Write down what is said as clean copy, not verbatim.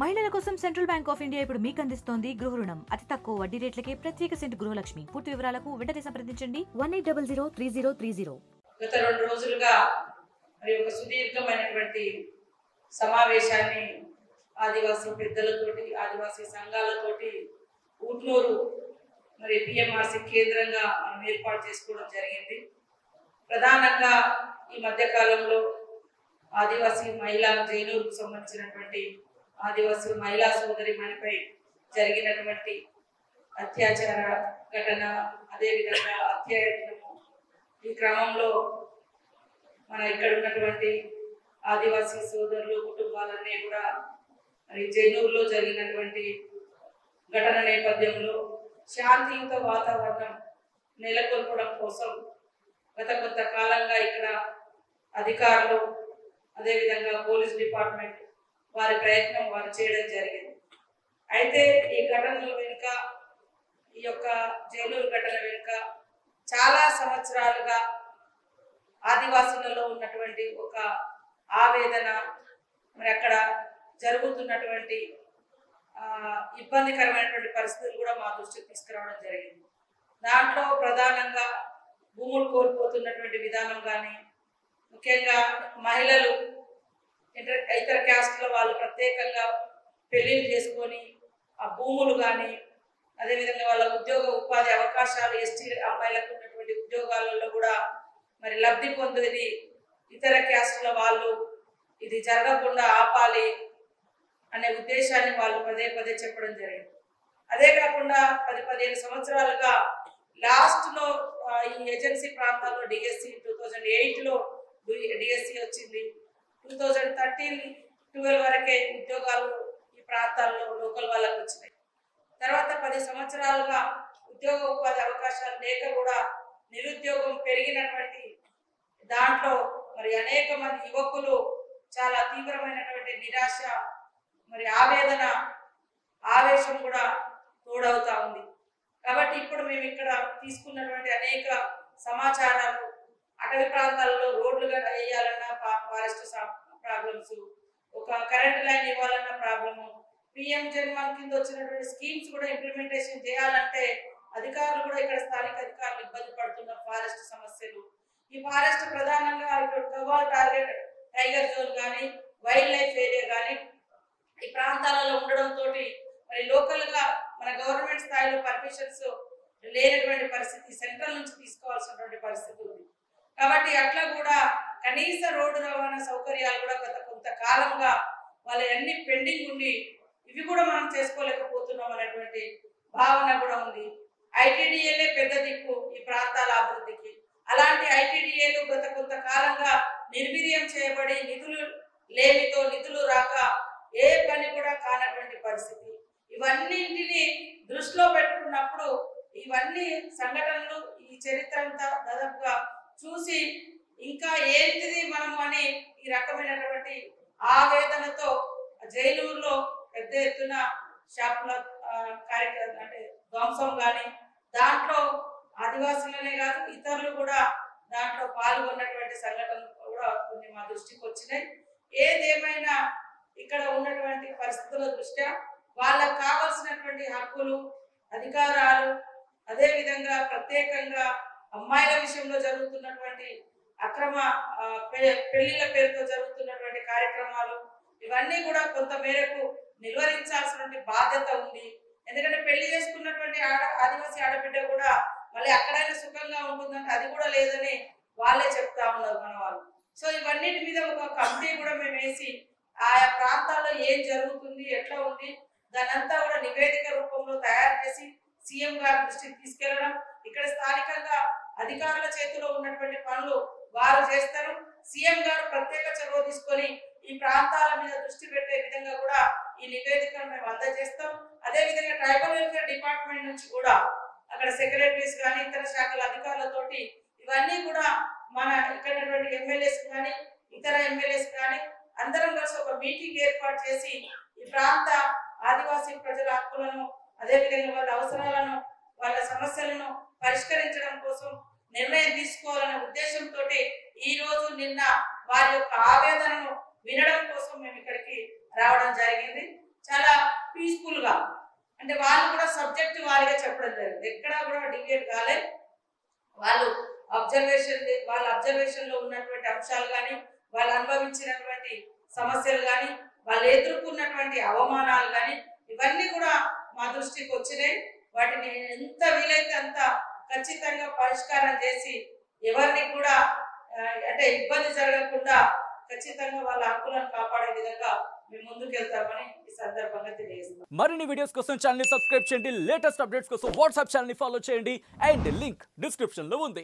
మహిళల కోసం central bank of India ఇప్పుడు మీకు అందిస్తోంది గృహ రుణం. అతి తక్కువ వడ్డీ రేట్లకే ప్రత్యేక సెంటు గృహలక్ష్మి. పూర్తి వివరాలకు వెంటనే సంప్రదించండి 18003030. గత 2 రోజులుగా మరి ఒక సుదీర్ఘమైనటువంటి సమావేశాన్ని ఆదివాసీ పెద్దలతోటి ఆదివాసీ సంఘాలతోటి ఊట్నూరు మరి పిఎంఆర్సి కేంద్రంగా మనం ఏర్పాటు చేసుకోవడం జరిగింది. ప్రధానంగా ఈ మధ్యకాలంలో ఆదివాసీ మహిళా జైనూరుకు సంబంధించినటువంటి ఆదివాసీ మహిళా సోదరిమణిపై జరిగినటువంటి అత్యాచార ఘటన, అదేవిధంగా అత్యాయత్నము, ఈ క్రమంలో మన ఇక్కడ ఉన్నటువంటి ఆదివాసీ సోదరులు కుటుంబాలన్నీ కూడా మరి జైనూరులో జరిగినటువంటి ఘటన నేపథ్యంలో శాంతియుత వాతావరణం నెలకొల్పడం కోసం గత కొంతకాలంగా ఇక్కడ అధికారులు అదేవిధంగా పోలీస్ డిపార్ట్మెంట్ వారి ప్రయత్నం వారు చేయడం జరిగింది. అయితే ఈ ఘటనల వెనుక, ఈ యొక్క జైనూరు ఘటన వెనుక చాలా సంవత్సరాలుగా ఆదివాసులలో ఉన్నటువంటి ఒక ఆవేదన, మరి అక్కడ జరుగుతున్నటువంటి ఇబ్బందికరమైనటువంటి పరిస్థితులు కూడా మా దృష్టికి తీసుకురావడం జరిగింది. దాంట్లో ప్రధానంగా భూములు కోల్పోతున్నటువంటి విధానం కానీ, ముఖ్యంగా మహిళలు ఇతర క్యాస్ట్ల వాళ్ళు ప్రత్యేకంగా పెళ్లిళ్ళు చేసుకొని ఆ భూములు కానీ, అదేవిధంగా వాళ్ళ ఉద్యోగ ఉపాధి అవకాశాలు ఎస్టీ అమ్మాయిలకు ఉన్నటువంటి ఉద్యోగాలలో కూడా మరి లబ్ధి పొందేది ఇతర క్యాస్ట్ల వాళ్ళు, ఇది జరగకుండా ఆపాలి అనే ఉద్దేశాన్ని వాళ్ళు పదే పదే చెప్పడం జరిగింది. అదే కాకుండా 10-15 సంవత్సరాలుగా లాస్ట్లో ఈ ఏజెన్సీ ప్రాంతాల్లో డిఎస్సి 2008లో డిఎస్సి వచ్చింది. 2013-12 వరకే ఉద్యోగాలు ఈ ప్రాంతాల్లో లోకల్ వాళ్ళకు వచ్చినాయి. తర్వాత 10 సంవత్సరాలుగా ఉద్యోగ ఉపాధి అవకాశాలు లేక కూడా నిరుద్యోగం పెరిగినటువంటి దాంట్లో మరి అనేక మంది యువకులు చాలా తీవ్రమైనటువంటి నిరాశ, మరి ఆవేదన, ఆవేశం కూడా తోడవుతా ఉంది. కాబట్టి ఇప్పుడు మేము ఇక్కడ తీసుకున్నటువంటి అనేక సమాచారాలు, అటవీ ప్రాంతాలలో రోడ్లుగా వేయాలన్నా ఫారెస్ట్ ప్రాబ్లమ్స్, ఒక కరెంట్ లైన్ ఇవ్వాలన్న ప్రాబ్లము, పిఎం జన్మన్ కింద వచ్చినటువంటి స్కీమ్స్ కూడా ఇంప్లిమెంటేషన్ చేయాలంటే అధికారులు కూడా ఇక్కడ స్థానిక అధికారులు ఇబ్బంది పడుతున్న ఫారెస్ట్ సమస్యలు. ఈ ఫారెస్ట్ ప్రధానంగా ఇక్కడ గవాల్ టార్గెట్ టైగర్ జోన్ కానీ, వైల్డ్ లైఫ్ ఏరియా కానీ ఈ ప్రాంతాలలో ఉండడంతో మరి లోకల్ గా మన గవర్నమెంట్ స్థాయిలో పర్మిషన్స్ లేనటువంటి పరిస్థితి, సెంట్రల్ నుంచి తీసుకోవాల్సినటువంటి పరిస్థితి ఉంది. కాబట్టి అట్లా కూడా కనీస రోడ్డు రవాణా సౌకర్యాలు కూడా గత కొంతకాలంగా వాళ్ళ అన్ని పెండింగ్ ఉండి ఇవి కూడా మనం చేసుకోలేకపోతున్నాం అనేటువంటి భావన కూడా ఉంది. ఐటీడీఏలే పెద్ద దిక్కు ఈ ప్రాంతాల అభివృద్ధికి. అలాంటి ఐటీడీఏలు గత కొంతకాలంగా నిర్వీర్యం చేయబడి నిధులు లేమితో, నిధులు రాక ఏ పని కూడా కానటువంటి పరిస్థితి. ఇవన్నింటినీ దృష్టిలో పెట్టుకున్నప్పుడు ఇవన్నీ సంఘటనలు, ఈ చరిత్ర అంతా దాదాపుగా చూసి ఇంకా ఏంటిది మనము అని ఈ రకమైనటువంటి ఆవేదనతో జైనూరులో పెద్ద ఎత్తున షాపుల కార్యక్రమం అంటే ధ్వంసం కానీ, దాంట్లో ఆదివాసులనే కాదు ఇతరులు కూడా దాంట్లో పాల్గొన్నటువంటి సంఘటనలు కూడా కొన్ని మా దృష్టికి వచ్చినాయి. ఏదేమైనా ఇక్కడ ఉన్నటువంటి పరిస్థితుల దృష్ట్యా వాళ్ళకు కావాల్సినటువంటి హక్కులు, అధికారాలు, అదేవిధంగా ప్రత్యేకంగా అమ్మాయిల విషయంలో జరుగుతున్నటువంటి అక్రమ పెళ్లిళ్ళ పేరుతో జరుగుతున్నటువంటి కార్యక్రమాలు, ఇవన్నీ కూడా కొంత మేరకు నిర్వహించాల్సినటువంటి బాధ్యత ఉంది. ఎందుకంటే పెళ్లి చేసుకున్నటువంటి ఆదివాసీ ఆడబిడ్డ కూడా మళ్ళీ అక్కడైనా సుఖంగా ఉంటుందంటే అది కూడా లేదని వాళ్ళే చెప్తా ఉన్నారు మన వాళ్ళు. సో ఇవన్నిటి మీద ఒక కమిటీ కూడా మేము వేసి ఆయా ప్రాంతాల్లో ఏం జరుగుతుంది, ఎట్లా ఉంది, దానంతా కూడా నివేదిక రూపంలో తయారు చేసి సీఎం గారి దృష్టికి తీసుకెళ్లడం. ఇక్కడ స్థానికంగా అధికారుల చేతిలో ఉన్నటువంటి పనులు వారు చేస్తారు. సీఎం గారు ప్రత్యేక చొరవ తీసుకొని ఈ ప్రాంతాల మీద దృష్టి పెట్టే విధంగా కూడా ఈ నివేదికను మేము అందజేస్తాం. అదేవిధంగా ట్రైబల్ వెల్ఫేర్ డిపార్ట్మెంట్ నుంచి కూడా అక్కడ సెక్రటరీస్ కానీ ఇతర శాఖల అధికారులతోటి ఇవన్నీ కూడా మన ఇక్కడ ఎమ్మెల్యేస్ కానీ ఇతర ఎమ్మెల్యేస్ కానీ అందరం కలిసి ఒక మీటింగ్ ఏర్పాటు చేసి ఈ ప్రాంత ఆదివాసీ ప్రజల హక్కులను, అదేవిధంగా వాళ్ళ అవసరాలను, వాళ్ళ సమస్యలను పరిష్కరించడం కోసం నిర్ణయం తీసుకోవాలనే ఉద్దేశంతో ఈ రోజు నిన్న వారి యొక్క ఆవేదనను వినడం కోసం మేము ఇక్కడికి రావడం జరిగింది. అంటే వాళ్ళు కూడా సబ్జెక్ట్ వారిగా చెప్పడం జరిగింది, ఎక్కడా కూడా డివియేట్ కాలే. వాళ్ళు వాళ్ళ అబ్జర్వేషన్ లో ఉన్నటువంటి అంశాలు కానీ, వాళ్ళు అనుభవించినటువంటి సమస్యలు కానీ, వాళ్ళు ఎదుర్కొన్నటువంటి అవమానాలు కానీ, ఇవన్నీ కూడా మా దృష్టికి వచ్చినాయి. వాటిని ఎంత వీలైతే అంత ఖచ్చితంగా పరిష్కారం చేసి ఎవరిని కూడా అంటే ఇబ్బంది జరగకుండా ఖచ్చితంగా వాళ్ళ హక్కులను కాపాడే విధంగా మేము ముందుకెళ్తామని ఈ సందర్భంగా తెలియజేస్తాం. మరిన్ని వీడియోస్ కోసం ఛానల్ ని సబ్స్క్రైబ్ చేయండి, లేటెస్ట్ అప్డేట్స్ కోసం వాట్సాప్ ఛానల్ ని ఫాలో చేయండి అండ్ లింక్ డిస్క్రిప్షన్ లో ఉంది.